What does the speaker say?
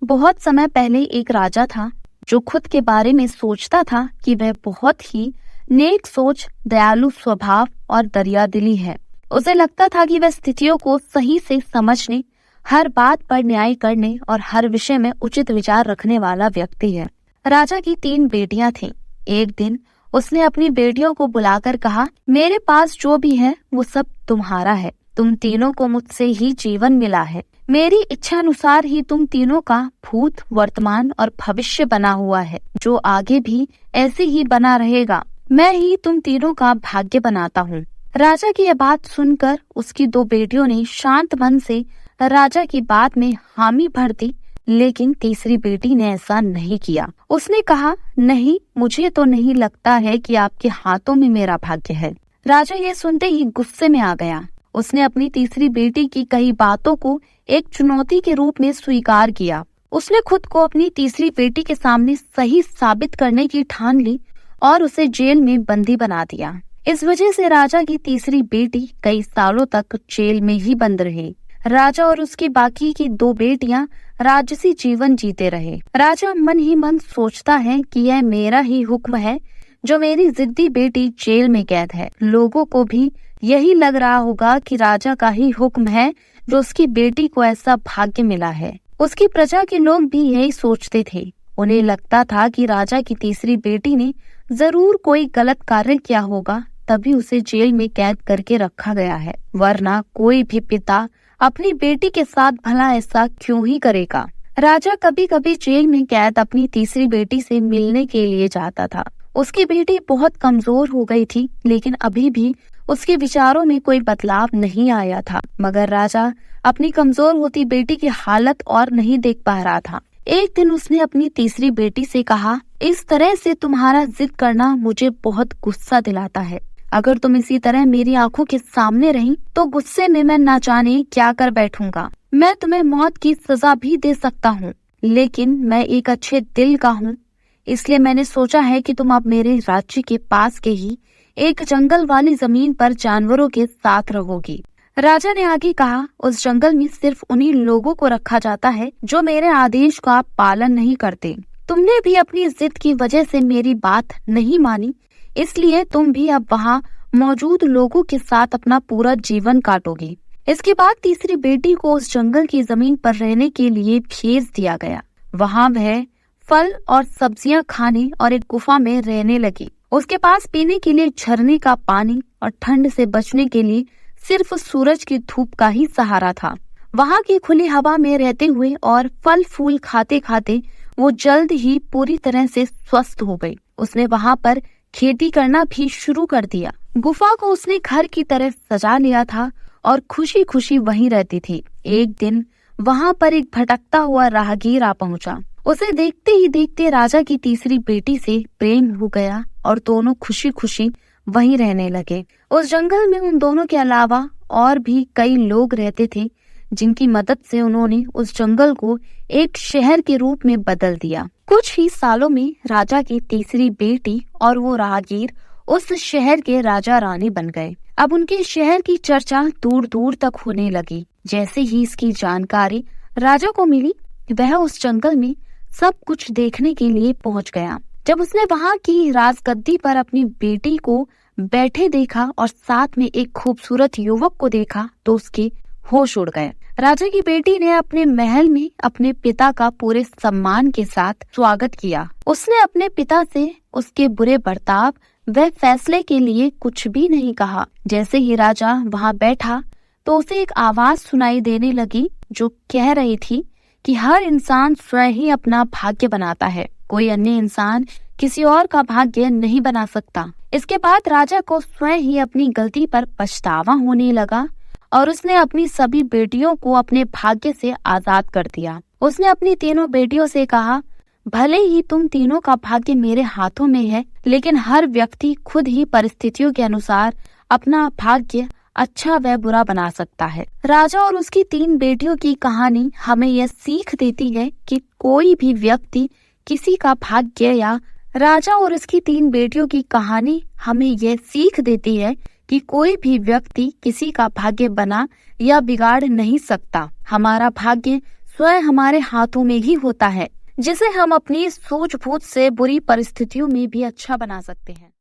बहुत समय पहले एक राजा था जो खुद के बारे में सोचता था कि वह बहुत ही नेक सोच, दयालु स्वभाव और दरियादिली है। उसे लगता था कि वह स्थितियों को सही से समझने, हर बात पर न्याय करने और हर विषय में उचित विचार रखने वाला व्यक्ति है। राजा की 3 बेटियां थीं। एक दिन उसने अपनी बेटियों को बुलाकर कहा, मेरे पास जो भी है वो सब तुम्हारा है। तुम तीनों को मुझसे ही जीवन मिला है। मेरी इच्छा अनुसार ही तुम तीनों का भूत, वर्तमान और भविष्य बना हुआ है, जो आगे भी ऐसे ही बना रहेगा। मैं ही तुम तीनों का भाग्य बनाता हूँ। राजा की यह बात सुनकर उसकी 2 बेटियों ने शांत मन से राजा की बात में हामी भर दी, लेकिन तीसरी बेटी ने ऐसा नहीं किया। उसने कहा, नहीं, मुझे तो नहीं लगता है कि आपके हाथों में मेरा भाग्य है। राजा ये सुनते ही गुस्से में आ गया। उसने अपनी तीसरी बेटी की कई बातों को एक चुनौती के रूप में स्वीकार किया। उसने खुद को अपनी तीसरी बेटी के सामने सही साबित करने की ठान ली और उसे जेल में बंदी बना दिया। इस वजह से राजा की तीसरी बेटी कई सालों तक जेल में ही बंद रही। राजा और उसकी बाकी की 2 बेटियां राजसी जीवन जीते रहे। राजा मन ही मन सोचता है कि यह मेरा ही हुक्म है जो मेरी जिद्दी बेटी जेल में कैद है। लोगों को भी यही लग रहा होगा कि राजा का ही हुक्म है जो उसकी बेटी को ऐसा भाग्य मिला है। उसकी प्रजा के लोग भी यही सोचते थे। उन्हें लगता था कि राजा की तीसरी बेटी ने जरूर कोई गलत कार्य किया होगा, तभी उसे जेल में कैद करके रखा गया है, वरना कोई भी पिता अपनी बेटी के साथ भला ऐसा क्यों ही करेगा। राजा कभी कभी जेल में कैद अपनी तीसरी बेटी से मिलने के लिए जाता था। उसकी बेटी बहुत कमजोर हो गई थी, लेकिन अभी भी उसके विचारों में कोई बदलाव नहीं आया था। मगर राजा अपनी कमजोर होती बेटी की हालत और नहीं देख पा रहा था। एक दिन उसने अपनी तीसरी बेटी से कहा, इस तरह से तुम्हारा जिद करना मुझे बहुत गुस्सा दिलाता है। अगर तुम इसी तरह मेरी आंखों के सामने रही तो गुस्से में मैं न जाने क्या कर बैठूंगा। मैं तुम्हें मौत की सजा भी दे सकता हूँ, लेकिन मैं एक अच्छे दिल का हूँ, इसलिए मैंने सोचा है कि तुम अब मेरे राज्य के पास के ही एक जंगल वाली जमीन पर जानवरों के साथ रहोगी। राजा ने आगे कहा, उस जंगल में सिर्फ उन्हीं लोगों को रखा जाता है जो मेरे आदेश का पालन नहीं करते। तुमने भी अपनी जिद की वजह से मेरी बात नहीं मानी, इसलिए तुम भी अब वहाँ मौजूद लोगों के साथ अपना पूरा जीवन काटोगी। इसके बाद तीसरी बेटी को उस जंगल की जमीन पर रहने के लिए भेज दिया गया। वहाँ वह फल और सब्जियां खाने और एक गुफा में रहने लगी। उसके पास पीने के लिए झरने का पानी और ठंड से बचने के लिए सिर्फ सूरज की धूप का ही सहारा था। वहाँ की खुली हवा में रहते हुए और फल फूल खाते खाते वो जल्द ही पूरी तरह से स्वस्थ हो गई। उसने वहाँ पर खेती करना भी शुरू कर दिया। गुफा को उसने घर की तरह सजा लिया था और खुशी खुशी वहीं रहती थी। एक दिन वहाँ पर एक भटकता हुआ राहगीर आ पहुँचा। उसे देखते ही देखते राजा की तीसरी बेटी से प्रेम हो गया और दोनों खुशी खुशी वहीं रहने लगे। उस जंगल में उन दोनों के अलावा और भी कई लोग रहते थे, जिनकी मदद से उन्होंने उस जंगल को एक शहर के रूप में बदल दिया। कुछ ही सालों में राजा की तीसरी बेटी और वो राहगीर उस शहर के राजा रानी बन गए। अब उनके शहर की चर्चा दूर दूर तक होने लगी। जैसे ही इसकी जानकारी राजा को मिली, वह उस जंगल में सब कुछ देखने के लिए पहुंच गया। जब उसने वहां की राजगद्दी पर अपनी बेटी को बैठे देखा और साथ में एक खूबसूरत युवक को देखा, तो उसके होश उड़ गए। राजा की बेटी ने अपने महल में अपने पिता का पूरे सम्मान के साथ स्वागत किया। उसने अपने पिता से उसके बुरे बर्ताव व फैसले के लिए कुछ भी नहीं कहा। जैसे ही राजा वहां बैठा तो उसे एक आवाज सुनाई देने लगी जो कह रही थी कि हर इंसान स्वयं ही अपना भाग्य बनाता है, कोई अन्य इंसान किसी और का भाग्य नहीं बना सकता। इसके बाद राजा को स्वयं ही अपनी गलती पर पछतावा होने लगा और उसने अपनी सभी बेटियों को अपने भाग्य से आजाद कर दिया। उसने अपनी तीनों बेटियों से कहा, भले ही तुम तीनों का भाग्य मेरे हाथों में है, लेकिन हर व्यक्ति खुद ही परिस्थितियों के अनुसार अपना भाग्य अच्छा व बुरा बना सकता है। राजा और उसकी 3 बेटियों की कहानी हमें यह सीख देती है कि कोई भी व्यक्ति किसी का भाग्य या राजा और उसकी 3 बेटियों की कहानी हमें यह सीख देती है कि कोई भी व्यक्ति किसी का भाग्य बना या बिगाड़ नहीं सकता। हमारा भाग्य स्वयं हमारे हाथों में ही होता है, जिसे हम अपनी सूझबूझ से बुरी परिस्थितियों में भी अच्छा बना सकते हैं।